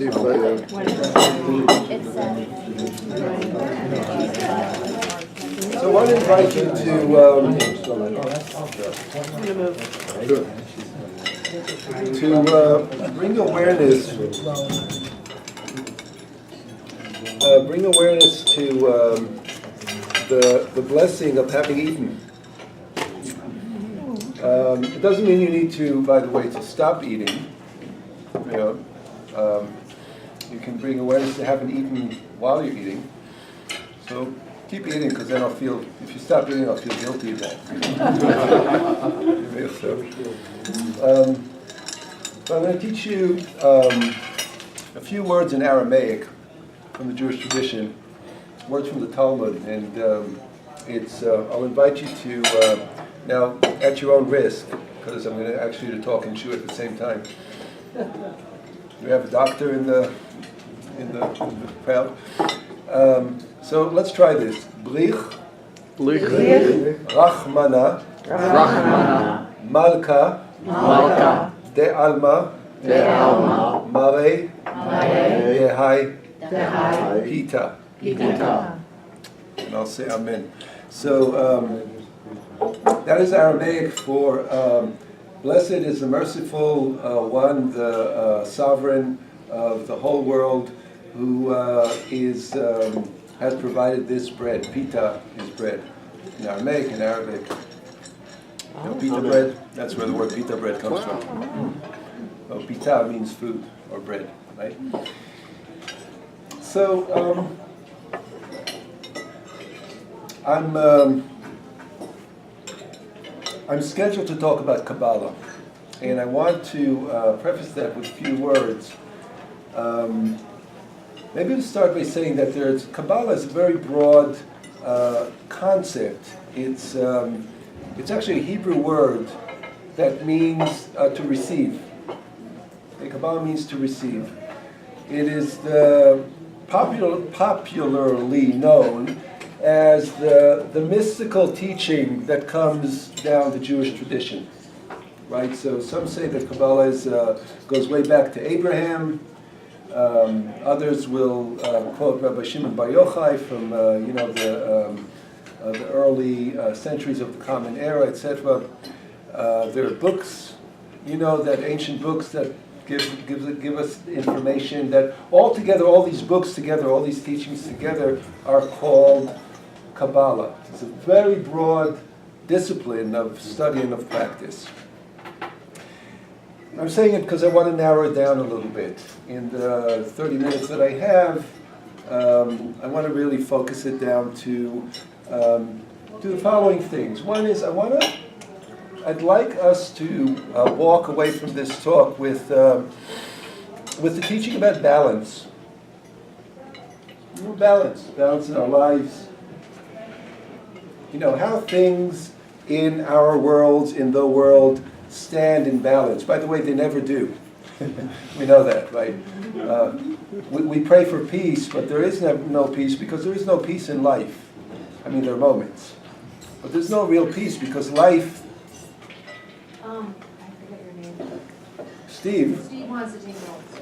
see if I... So I want to invite you to bring awareness to the blessing of having eaten. It doesn't mean you need to, by the way, to stop eating. You can bring awareness to having eaten while you're eating. So keep eating, because then if you stop eating, I'll feel guilty about it. So I'm going to teach you a few words in Aramaic from the Jewish tradition, words from the Talmud, and I'll invite you to, now at your own risk, because I'm going to ask you to talk and chew at the same time. We have a doctor in the crowd. So let's try this. Blich, Rachmana, Malka, De Alma, Mare, Dehai, Pita. And I'll say Amen. So that is Aramaic for blessed is the merciful one, the sovereign of the whole world, who has provided this bread. Pita is bread. In Aramaic, in Arabic. Pita bread, that's where the word pita bread comes from. Pita means food or bread, right? So I'm scheduled to talk about Kabbalah, and I want to preface that with a few words. Maybe we'll start by saying that Kabbalah is a very broad concept. It's actually a Hebrew word that means to receive. Kabbalah means to receive. It is popularly known as the mystical teaching that comes down the Jewish tradition, right? So some say that Kabbalah goes way back to Abraham. Others will quote Rabbi Shimon Bar Yochai from the early centuries of the Common Era, etc. There are books, that ancient books that give us information that all together, all these books together, all these teachings together are called Kabbalah. It's a very broad discipline of study and of practice. I'm saying it because I want to narrow it down a little bit. In the 30 minutes that I have, I want to really focus it down to the following things. One is I'd like us to walk away from this talk with the teaching about balance. Balance in our lives. How things in our worlds, in the world, stand in balance. By the way, they never do. We know that, right? We pray for peace, but there is no peace because there is no peace in life. I mean, there are moments. But there's no real peace because life... I forget your name. Steve? Steve wants to take notes.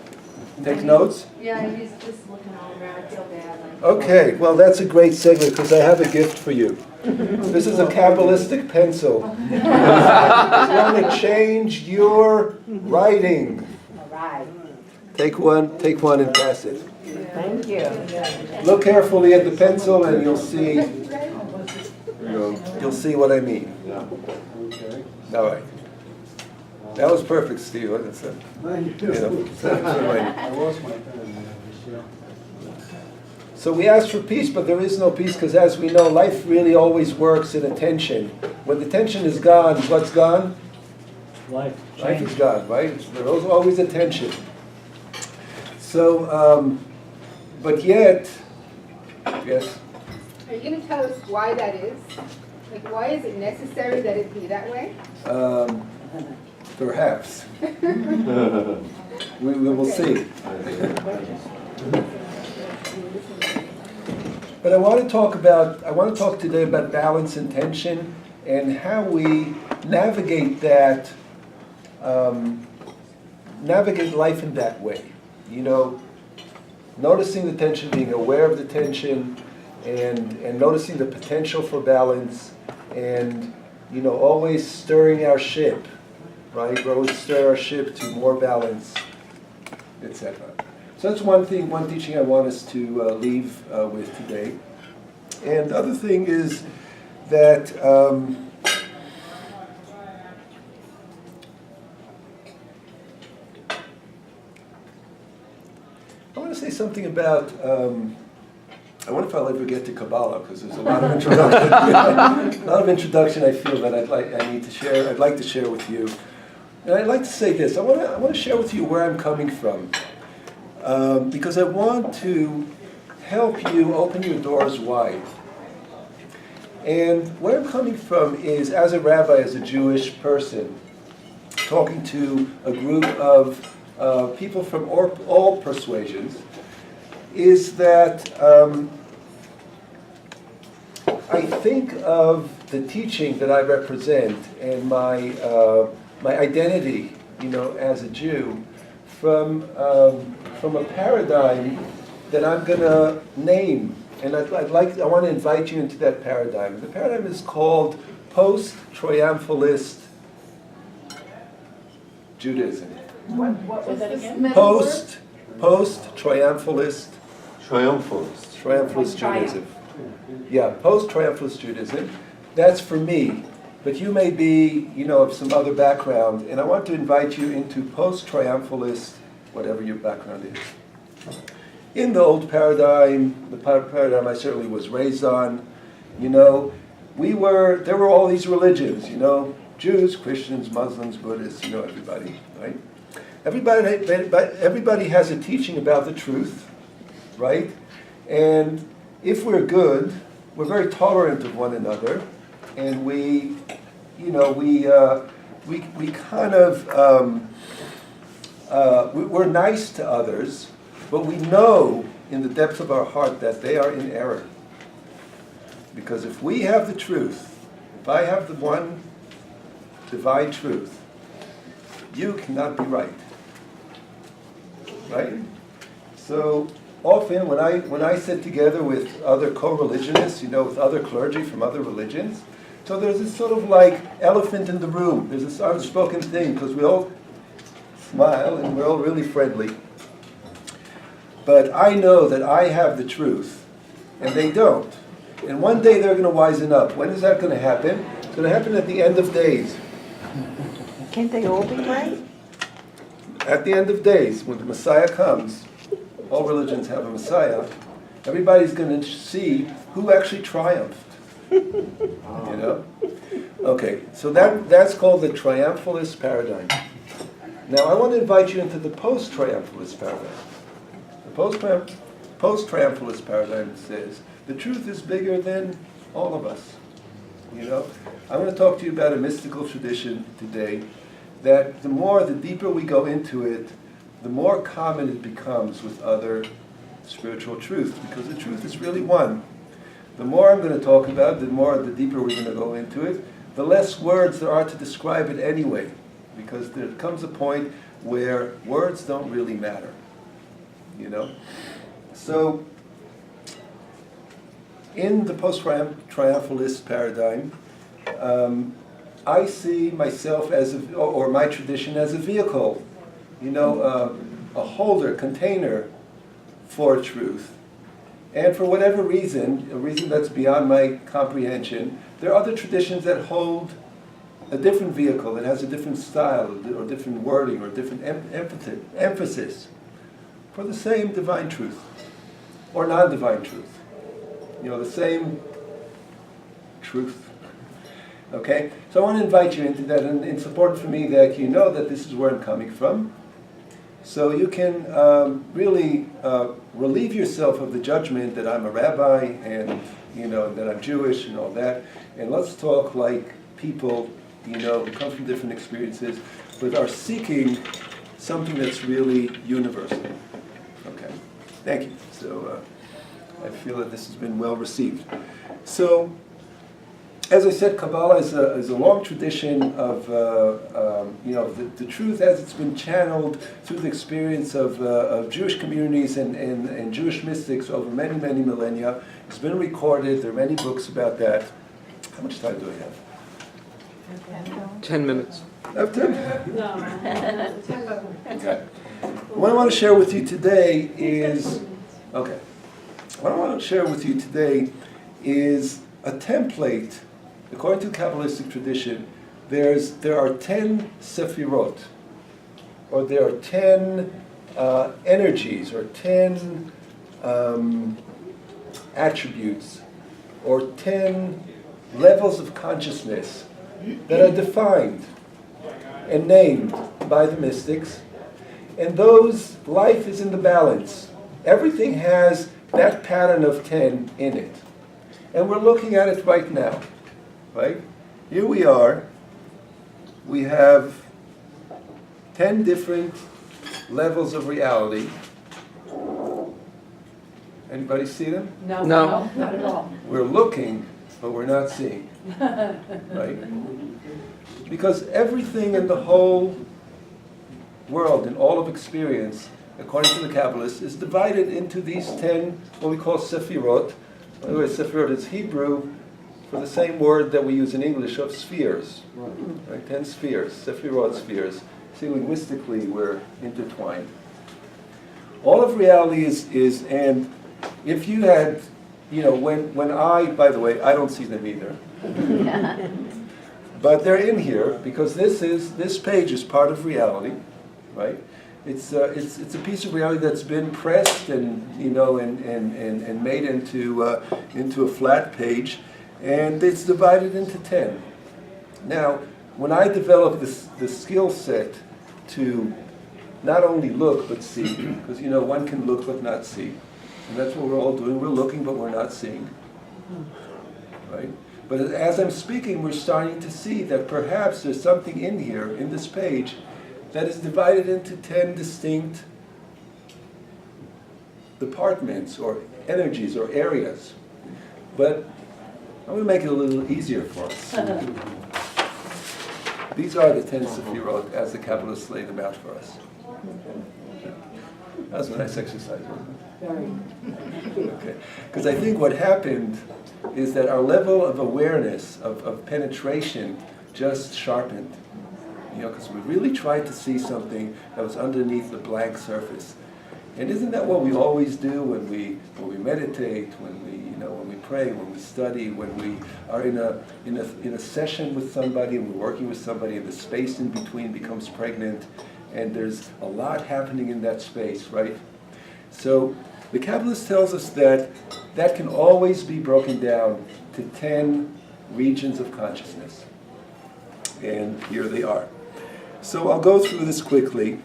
Take notes? Yeah, he's just looking all around. I feel bad. Okay, well, that's a great segue because I have a gift for you. This is a Kabbalistic pencil. It's going to change your writing. All right. Take one and pass it. Thank you. Look carefully at the pencil and you'll see what I mean. All right. That was perfect, Steve. Thank you. I lost my pen. So we ask for peace, but there is no peace because, as we know, life really always works in a tension. When the tension is gone, what's gone? Life is gone, right? There's always a tension. So, but yet, yes? Are you going to tell us why that is? Like, why is it necessary that it be that way? Perhaps. we will see. But I want to talk today about balance and tension and how we navigate that, navigate life in that way. noticing the tension, being aware of the tension, and noticing the potential for balance, and always stirring our ship, right? We always stir our ship to more balance, etc. So that's one teaching I want us to leave with today. And the other thing is that I want to say something about, I wonder if I'll ever get to Kabbalah, because there's a lot of introduction I feel that I need to share, I'd like to share with you. And I'd like to say this, I want to share with you where I'm coming from, because I want to help you open your doors wide. And where I'm coming from is, as a rabbi, as a Jewish person, talking to a group of people from all persuasions, is that I think of the teaching that I represent and my identity, as a Jew, from a paradigm that I'm going to name, and I want to invite you into that paradigm. The paradigm is called post-triumphalist Judaism. What was that again? Post-triumphalist Triumphalist. Judaism. Yeah, post-triumphalist Judaism. That's for me. But you may be, of some other background, and I want to invite you into post-triumphalist, whatever your background is. In the old paradigm, the paradigm I certainly was raised on, there were all these religions, Jews, Christians, Muslims, Buddhists, everybody, right? Everybody has a teaching about the truth, right? And if we're good, we're very tolerant of one another, and we kind of we're nice to others, but we know in the depths of our heart that they are in error. Because if we have the truth, if I have the one divine truth, you cannot be right. Right? So often when I sit together with other co-religionists, with other clergy from other religions, so there's this sort of like elephant in the room. There's this unspoken thing, because we all smile and we're all really friendly. But I know that I have the truth, and they don't. And one day they're going to wisen up. When is that going to happen? It's going to happen at the end of days. Can't they all be right? At the end of days, when the Messiah comes, all religions have a Messiah, everybody's going to see who actually triumphed. Okay, so that's called the triumphalist paradigm. Now I want to invite you into the post-triumphalist paradigm. The post-triumphalist paradigm says the truth is bigger than all of us. I'm going to talk to you about a mystical tradition today that the deeper we go into it, the more common it becomes with other spiritual truths, because the truth is really one. The more I'm going to talk about it, the deeper we're going to go into it, the less words there are to describe it anyway, because there comes a point where words don't really matter. So, in the post-triumphalist paradigm, I see myself or my tradition as a vehicle, a holder, container for truth. And for whatever reason, a reason that's beyond my comprehension, there are other traditions that hold a different vehicle, that has a different style, or different wording, or different emphasis for the same divine truth, or non-divine truth. The same truth. Okay? So I want to invite you into that, and it's important for me that you know that this is where I'm coming from. So you can really relieve yourself of the judgment that I'm a rabbi and that I'm Jewish and all that. And let's talk like people who come from different experiences, but are seeking something that's really universal. Okay, thank you. So I feel that this has been well received. So as I said, Kabbalah is a long tradition of, the truth as it's been channeled through the experience of Jewish communities and Jewish mystics over many, many millennia. It's been recorded. There are many books about that. How much time do I have? 10 minutes. Have 10? Okay. What I want to share with you today is, what I want to share with you today is a template. According to the Kabbalistic tradition, there are 10 Sfirot, or there are 10 energies, or 10 attributes, or 10 levels of consciousness that are defined and named by the mystics, and those, life is in the balance. Everything has that pattern of 10 in it. And we're looking at it right now, right? Here we are. We have 10 different levels of reality. Anybody see them? No. Not at all. We're looking, but we're not seeing, right? Because everything in the whole world, in all of experience, according to the Kabbalists, is divided into these 10, what we call Sfirot. By the way, Sfirot is Hebrew for the same word that we use in English of spheres. Right? 10 spheres, Sfirot spheres. See, linguistically, we're intertwined. All of reality is, and if you had, when I, by the way, I don't see them either. But they're in here because this page is part of reality, right? It's a piece of reality that's been pressed and and made into a flat page, and it's divided into 10. Now, when I developed the skill set to not only look but see, because one can look but not see, and that's what we're all doing. We're looking but we're not seeing, right? But as I'm speaking, we're starting to see that perhaps there's something in here, in this page, that is divided into 10 distinct departments or energies or areas. But I'm going to make it a little easier for us. These are the 10 Sefirot as the Kabbalists lay them out for us. That was a nice exercise, wasn't it? Okay. Because I think what happened is that our level of awareness, of penetration, just sharpened. Because we really tried to see something that was underneath the blank surface. And isn't that what we always do when we meditate, when we pray, when we study, when we are in a session with somebody and we're working with somebody, and the space in between becomes pregnant, and there's a lot happening in that space, right? So the Kabbalist tells us that can always be broken down to 10 regions of consciousness. And here they are. So I'll go through this quickly.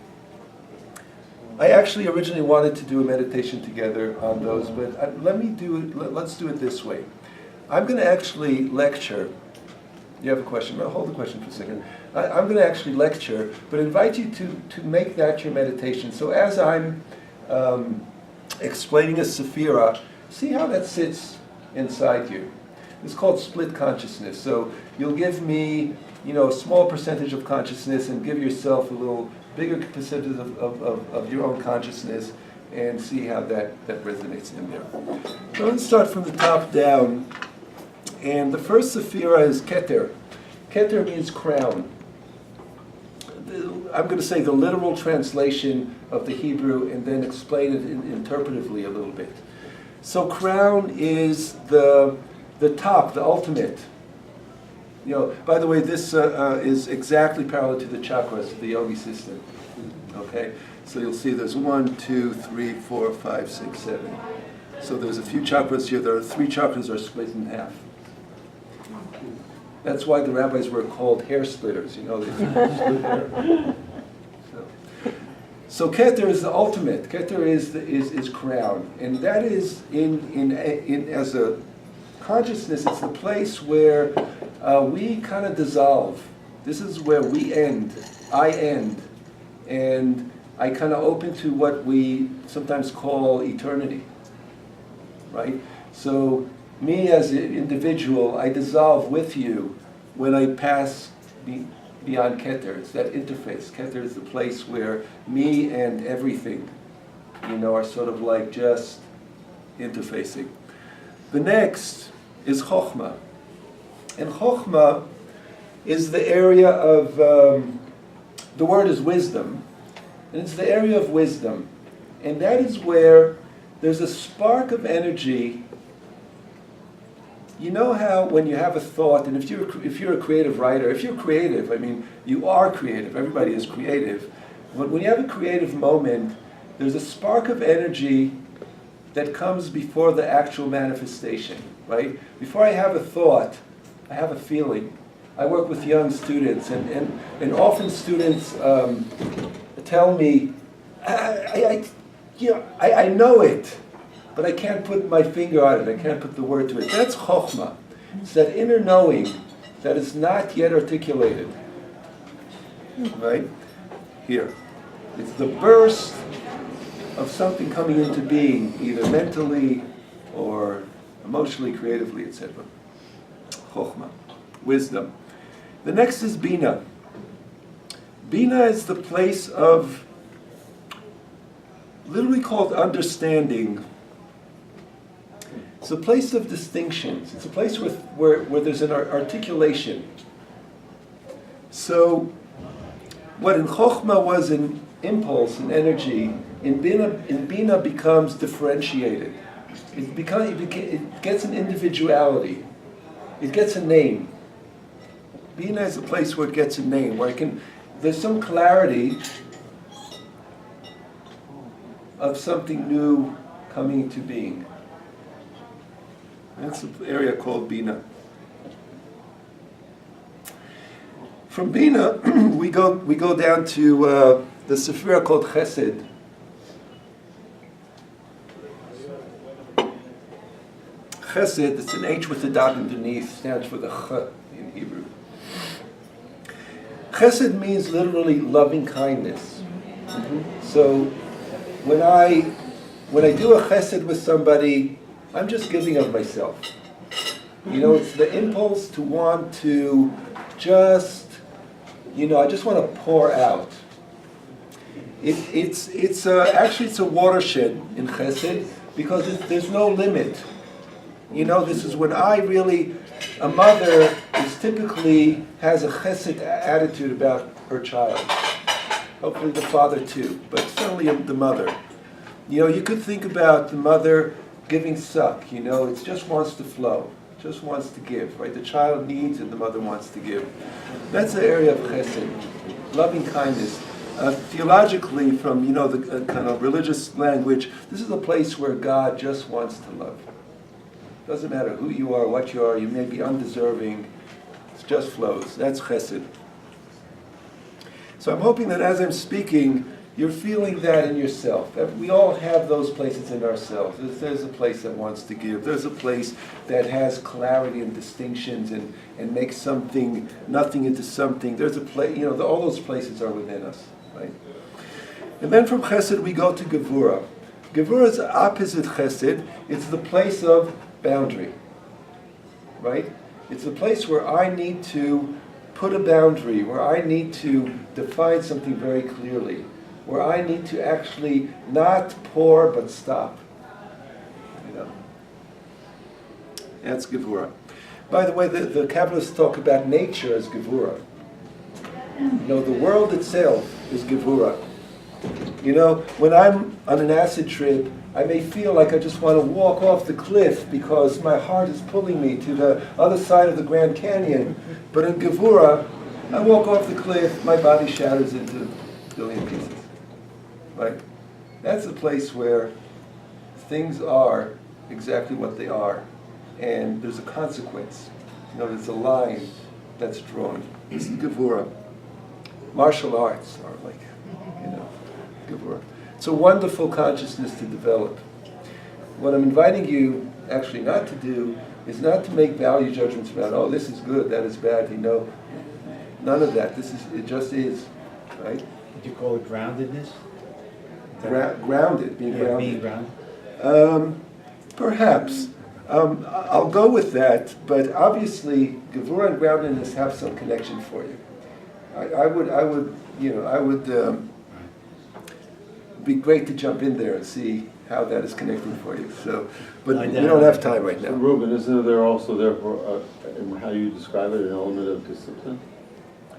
I actually originally wanted to do a meditation together on those, but let's do it this way. I'm going to actually lecture. You have a question? Well, hold the question for a second. I'm going to actually lecture, but invite you to make that your meditation. So as I'm explaining a Sephira, see how that sits inside you. It's called split consciousness. So you'll give me a small percentage of consciousness and give yourself a little bigger percentage of your own consciousness, and see how that resonates in there. So let's start from the top down. And the first Sephira is Keter. Keter means crown. I'm going to say the literal translation of the Hebrew and then explain it interpretively a little bit. So crown is the top, the ultimate. By the way, this is exactly parallel to the chakras, the yogi system. Okay? So you'll see there's 1, 2, 3, 4, 5, 6, 7. So there's a few chakras here. There are 3 chakras are split in half. That's why the rabbis were called hair splitters. They split hair. So Keter is the ultimate. Keter is crown, and that is in as a consciousness. It's the place where we kind of dissolve. This is where we end. I end, and I kind of open to what we sometimes call eternity. Right. So me as an individual, I dissolve with you when I pass beyond Keter. It's that interface. Keter is the place where me and everything, are sort of like just interfacing. The next is Chokhmah. And Chokhmah is the area of, the word is wisdom, and it's the area of wisdom. And that is where there's a spark of energy. You know how when you have a thought, and if you're a creative writer, if you're creative, you are creative, everybody is creative. But when you have a creative moment, there's a spark of energy that comes before the actual manifestation, right? Before I have a thought, I have a feeling. I work with young students, and often students tell me, I know it, but I can't put my finger on it, I can't put the word to it. That's Chokhmah. It's that inner knowing that is not yet articulated. Right? Here. It's the burst of something coming into being, either mentally or emotionally, creatively, etc. Chokhmah. Wisdom. The next is Bina. Bina is the place of, literally called understanding. It's a place of distinctions. It's a place where there's an articulation. So, what in Chokhmah was an impulse, an energy, in Bina becomes differentiated. It gets an individuality. It gets a name. Bina is a place where it gets a name, where there's some clarity of something new coming into being. That's an area called Bina. From Bina, we go down to the Sfirot called Chesed. Chesed, it's an H with a dot underneath, stands for the Ch in Hebrew. Chesed means literally loving kindness. So when I do a chesed with somebody, I'm just giving of myself. It's the impulse to want to just, I just want to pour out. It's a watershed in chesed because there's no limit. This is when a mother typically has a chesed attitude about her child. Hopefully the father too, but certainly the mother. You could think about the mother giving suck, it just wants to flow, just wants to give, right? The child needs and the mother wants to give. That's the area of chesed, loving kindness. Theologically, from the kind of religious language, this is a place where God just wants to love. Doesn't matter who you are, what you are, you may be undeserving, it just flows. That's chesed. So I'm hoping that as I'm speaking, you're feeling that in yourself. We all have those places in ourselves. There's a place that wants to give. There's a place that has clarity and distinctions and makes nothing into something. There's a place, all those places are within us, right? And then from chesed we go to gevura. Gevura is opposite chesed. It's the place of boundary, right? It's the place where I need to put a boundary, where I need to define something very clearly, where I need to actually not pour but stop. That's Gevura. By the way, the Kabbalists talk about nature as Gevura. The world itself is Gevura. When I'm on an acid trip, I may feel like I just want to walk off the cliff because my heart is pulling me to the other side of the Grand Canyon. But in Gevura, I walk off the cliff, my body shatters into a billion pieces. Right? That's the place where things are exactly what they are. And there's a consequence. There's a line that's drawn. This is Gevura. Martial arts are like, Gevura. It's a wonderful consciousness to develop. What I'm inviting you actually not to do is not to make value judgments about, this is good, that is bad, none of that. It just is, right? Would you call it groundedness? Grounded, being grounded. Being grounded. Perhaps. I'll go with that, but obviously, Gevurah and groundedness have some connection for you. I would be great to jump in there and see how that is connecting for you. So, but we don't have time right So now. Reuben, isn't there also therefore, in how you describe it, an element of discipline?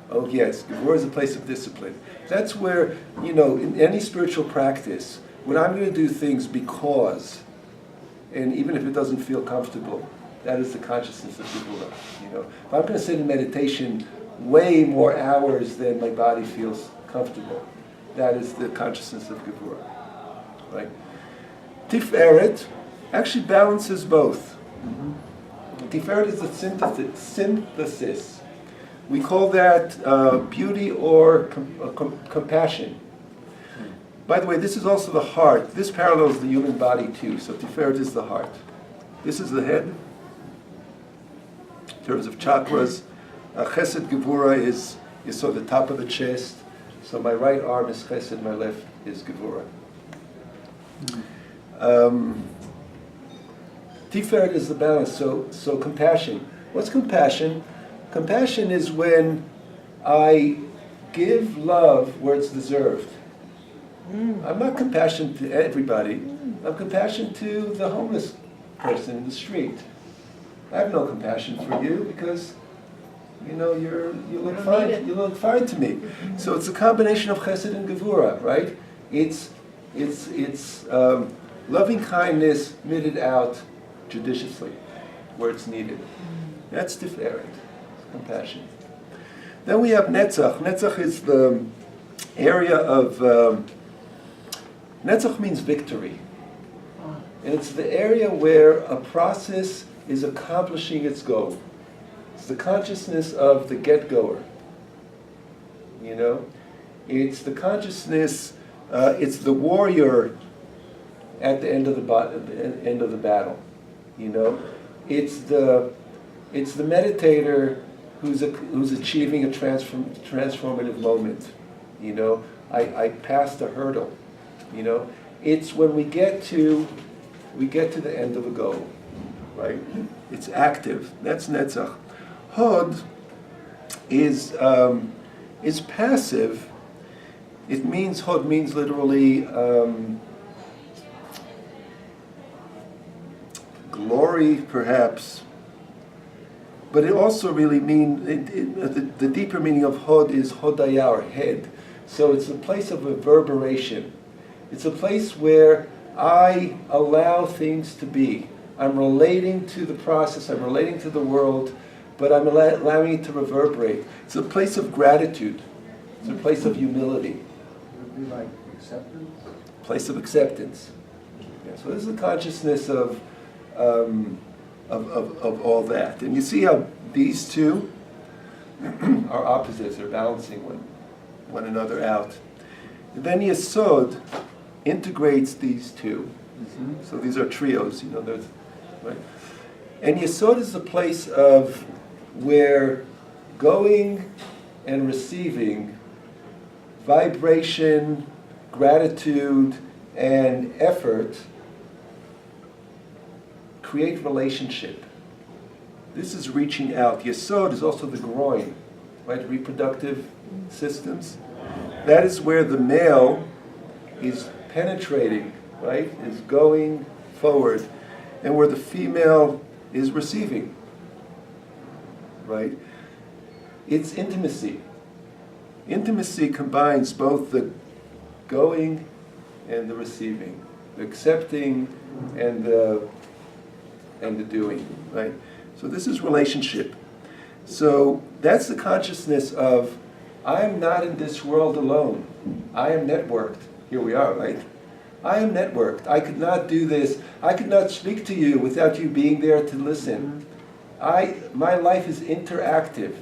Oh yes, Gevurah is a place of discipline. That's where, in any spiritual practice, when I'm going to do things because, and even if it doesn't feel comfortable, that is the consciousness of Gevurah. If I'm going to sit in meditation way more hours than my body feels comfortable, that is the consciousness of Gevurah, right? Tiferet actually balances both. Tiferet is a synthesis. We call that beauty or compassion. By the way, this is also the heart. This parallels the human body too. So Tiferet is the heart. This is the head. In terms of chakras, Chesed Gevurah is so the top of the chest. So my right arm is Chesed, my left is Gevurah. Tiferet is the balance. So compassion. What's compassion? Compassion is when I give love where it's deserved. I'm not compassionate to everybody. I'm compassionate to the homeless person in the street. I have no compassion for you because, you look fine. You look fine to me. So it's a combination of Chesed and Gevurah, right? It's loving kindness meted out judiciously where it's needed. That's Tiferet, compassion. Then we have Netzach. Netzach is the area of Netzach means victory. And it's the area where a process is accomplishing its goal. It's the consciousness of the get-goer. It's the consciousness, it's the warrior at the end of the battle. It's the meditator who's achieving a transformative moment. I passed a hurdle. It's when we get to the end of a goal, right? It's active. That's Netzach. Hod is passive. Hod means literally glory, perhaps. But it also really means the deeper meaning of Hod is Hodaya, or head. So it's a place of reverberation. It's a place where I allow things to be. I'm relating to the process, I'm relating to the world, but I'm allowing it to reverberate. It's a place of gratitude. It's a place of humility. Would it be like acceptance? Place of acceptance. Yeah, so this is the consciousness of all that. And you see how these two are opposites, they're balancing one another out. And then Yesod integrates these two. So these are trios, right? And Yesod is the place of where going and receiving, vibration, gratitude, and effort create relationship. This is reaching out. Yesod is also the groin, right? Reproductive systems. That is where the male is penetrating, right? Is going forward, and where the female is receiving, right? It's intimacy. Intimacy combines both the going and the receiving, the accepting and the doing, right? So this is relationship. So that's the consciousness of, I am not in this world alone. I am networked. Here we are, right? I am networked. I could not do this. I could not speak to you without you being there to listen. My life is interactive.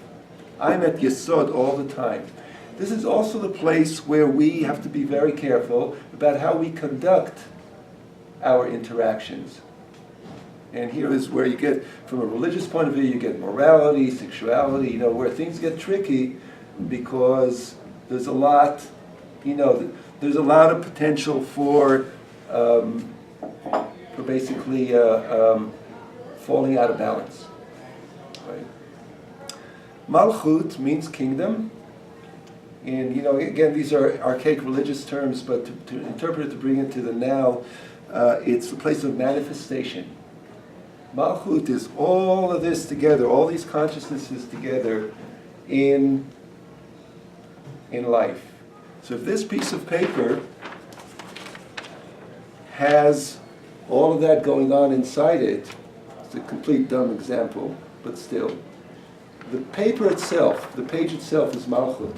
I'm at Yesod all the time. This is also the place where we have to be very careful about how we conduct our interactions. And here is where you get, from a religious point of view, you get morality, sexuality, where things get tricky because there's a lot, there's a lot of potential for basically falling out of balance. Right? Malchut means kingdom. And, again, these are archaic religious terms, but to interpret it, to bring it to the now, it's the place of manifestation. Malchut is all of this together, all these consciousnesses together in life. So if this piece of paper has all of that going on inside it, it's a complete dumb example, but still, the paper itself, the page itself is Malchut.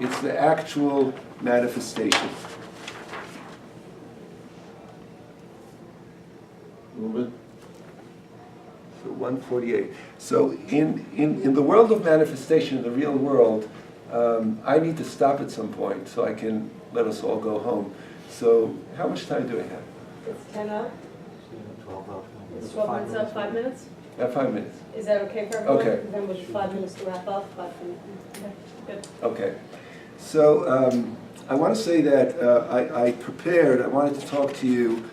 It's the actual manifestation. A little bit. So 148. So in the world of manifestation, in the real world, I need to stop at some point so I can let us all go home. So how much time do I have? It's 10 up, 12 up. it's 12 minutes up, 5 minutes? 5 minutes. Is that okay for everyone? Okay. Then with 5 minutes to wrap up, 5 minutes. Okay, good. Okay. So I want to say that I wanted to talk to you,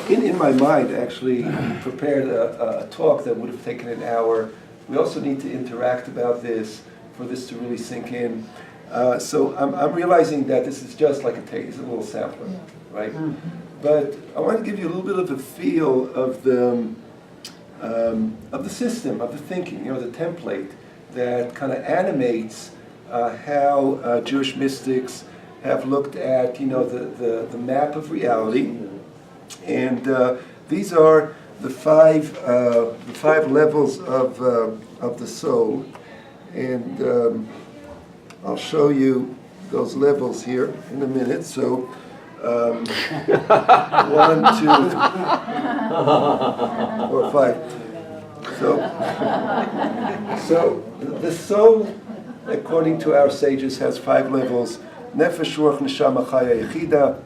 in my mind actually, prepared a talk that would have taken an hour. We also need to interact about this for this to really sink in. So I'm realizing that this is just like a taste, a little sampler, right? But I want to give you a little bit of a feel of the system, of the thinking, the template that kind of animates how Jewish mystics have looked at, the map of reality. And these are the five levels of the soul. And I'll show you those levels here in a minute. So 1, 2, 4, 5. So the soul, according to our sages, has 5 levels. Nefesh, ruach, neshama, chaya, yechida.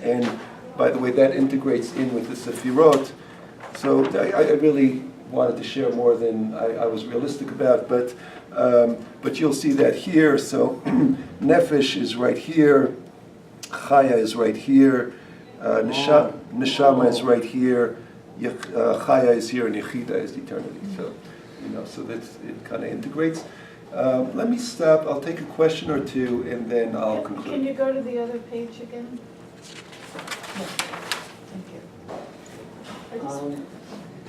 And by the way, that integrates in with the Sfirot. So I really wanted to share more than I was realistic about, but you'll see that here. So Nefesh is right here, Chaya is right here, Neshama is right here, Chaya is here, and Yechida is eternity. So, so that's, it kind of integrates. Let me stop. I'll take a question or two, and then I'll conclude. Can you go to the other page again? Thank you.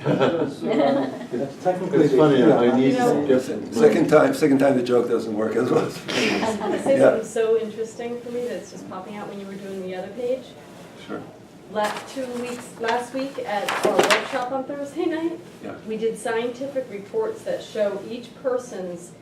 That's technically. It's funny, I need You know, some Second time the joke doesn't work as well. I was going to say Yeah. something so interesting for me that's just popping out when you were doing the other page. Sure. Last week at our workshop on Thursday night, Yeah. we did scientific reports that show each person's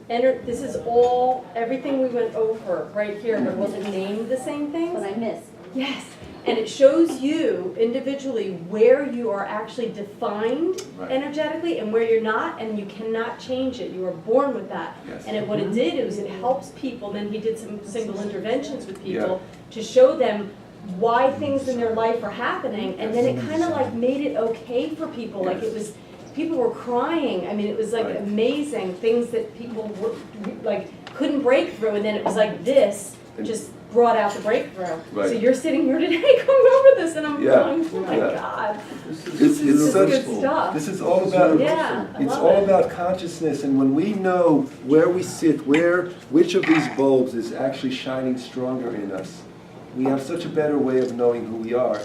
this is all, everything we went over right here, but wasn't named the same things. But I missed. Yes, and it shows you individually where you are actually defined Right. energetically and where you're not, and you cannot change it. You are born with that. Yes. And what it did was it helps people. Then he did some single interventions with people to show them why things in their life are happening, and then it kind of like made it okay for people. Like it was, people were crying. I mean, it was like Right. amazing things that people were like couldn't break through, and then it was like this just brought out the breakthrough. Right. So you're sitting here today going over this, and I'm Yeah. going, oh my Yeah. God, It's this is such, good stuff. this is all about, Yeah, I it's love all it. about consciousness, and when we know where we sit, which of these bulbs is actually shining stronger in us, we have such a better way of knowing who we are.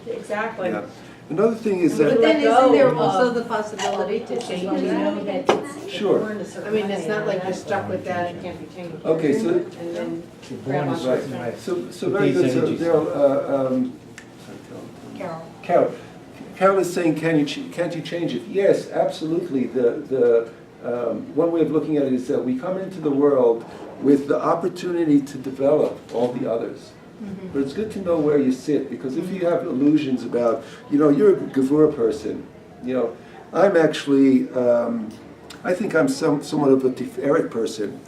Exactly. Yeah. Another thing is But that, then isn't there Go also of- the possibility to change You know that? that it's. Sure. I mean, it's not like you're stuck with that, it can't be changed. okay, so, And then grab on. right, so very good, so Daryl, Carol is saying, can't you change it? Yes, absolutely. The one way of looking at it is that we come into the world with the opportunity to develop all the others. But it's good to know where you sit, because if you have illusions about, you're a Gevura person, I'm actually, I think I'm somewhat of a Tiferet person,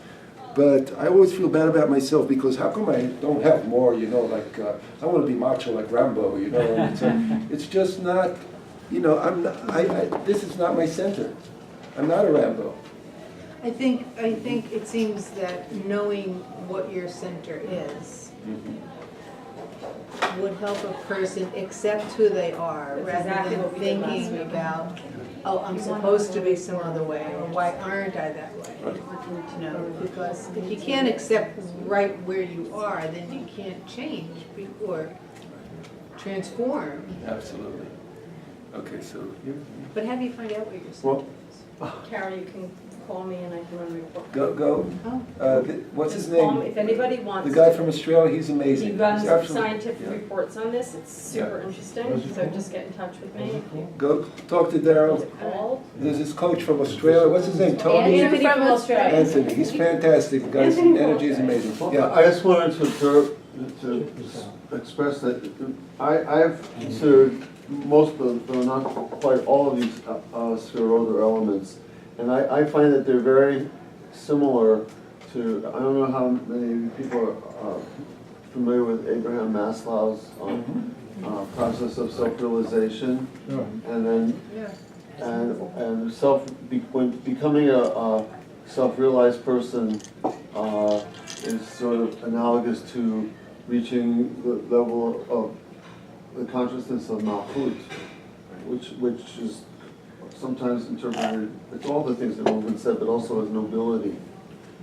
but I always feel bad about myself because how come I don't have more, like, I want to be macho like Rambo, and it's just not, this is not my center. I'm not a Rambo. I think it seems that knowing what your center is would help a person accept who they are, That's rather exactly than what we did last thinking week. about, oh, I'm supposed to be some other way, or why aren't I that way? You know, because if you can't accept right where you are, then you can't change or transform. Absolutely. Okay, so you But how do you find out what you're Well, saying? Carol, you can call me and I can run a report. go. Oh. What's his Just call me name? if anybody wants. The guy to. from Australia. He's amazing. He runs He's absolutely- scientific yeah. reports on this. It's super Yeah. interesting. So just get in touch with me. Go talk to What's Daryl. it called? There's this coach from Australia. What's his name? Tony. Anthony from Australia. Anthony. He's fantastic. The guy's Anthony from energy is Australia. amazing. Well, Yeah. I just wanted to express that I've considered most of, though not quite all of these Sfirot or elements, and I find that they're very similar to, I don't know how many people are familiar with Abraham Maslow's process of self-realization, and then and when becoming a self-realized person is sort of analogous to reaching the level of the consciousness of Malchut, which is sometimes interpreted, it's all the things that Reuben said, but also as nobility.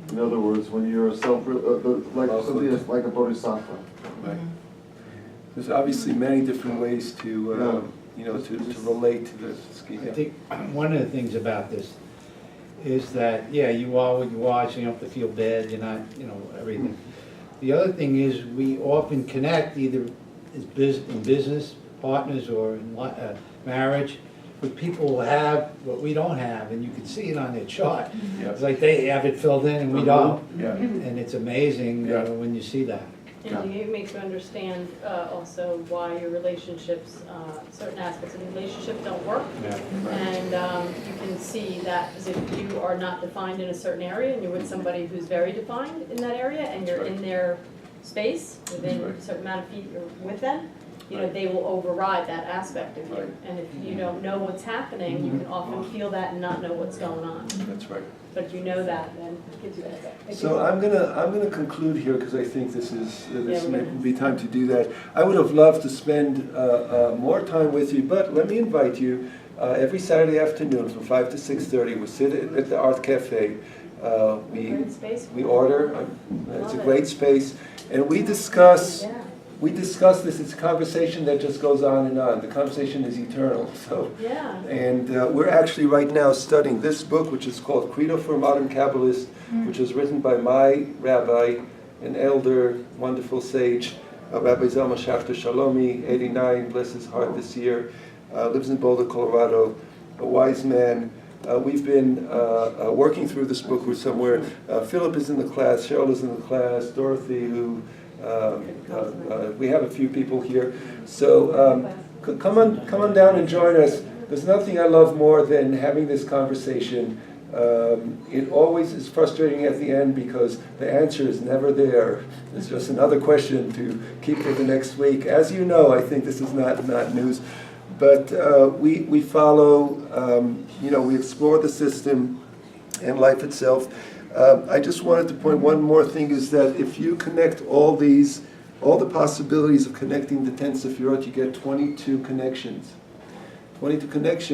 In other words, when you're like something that's like a bodhisattva. Right. There's obviously many different ways to to relate to this scheme. I think one of the things about this is that, yeah, you are what you are, so you don't have to feel bad, you're not, everything. The other thing is, we often connect either in business, partners, or in marriage, with people who have what we don't have, and you can see it on their chart. Yeah. It's like they have it filled in and we don't, Yeah. and it's amazing Yeah. when you see that. And it makes you understand also why your relationships, certain aspects of the relationship don't work. And you can see that as if you are not defined in a certain area and you're with somebody who's very defined in that area and you're in their space, within a certain amount of feet you're with them, they will override that aspect of you. Right. And if you don't know what's happening, you can often feel that and not know what's going on. That's right. But if you know that, then it gives you that. So I'm gonna conclude here because I think this Yeah, may be time to do that. I would have loved to spend more time with you, but let me invite you every Saturday afternoon from 5 to 6:30. We sit at the Art Cafe. Great space. We order. It's a Love it. great space, and we discuss. Yeah. We discuss this. It's a conversation that just goes on and on. The conversation is eternal. So. Yeah. And we're actually right now studying this book, which is called Credo for a Modern Kabbalist, which was written by my rabbi, an elder, wonderful sage, Rabbi Zalman Schachter Shalomi, 89, bless his heart this year, lives in Boulder, Colorado, a wise man. We've been working through this book. We're somewhere. Philip is in the class, Cheryl is in the class, Dorothy, who we have a few people here. So come on down and join us. There's nothing I love more than having this conversation. It always is frustrating at the end because the answer is never there. It's just another question to keep for the next week. As you know, I think this is not news, but we follow, we explore the system and life itself. I just wanted to point one more thing is that if you connect all the possibilities of connecting the 10 Sefirot, you get 22 connections. 22 connections.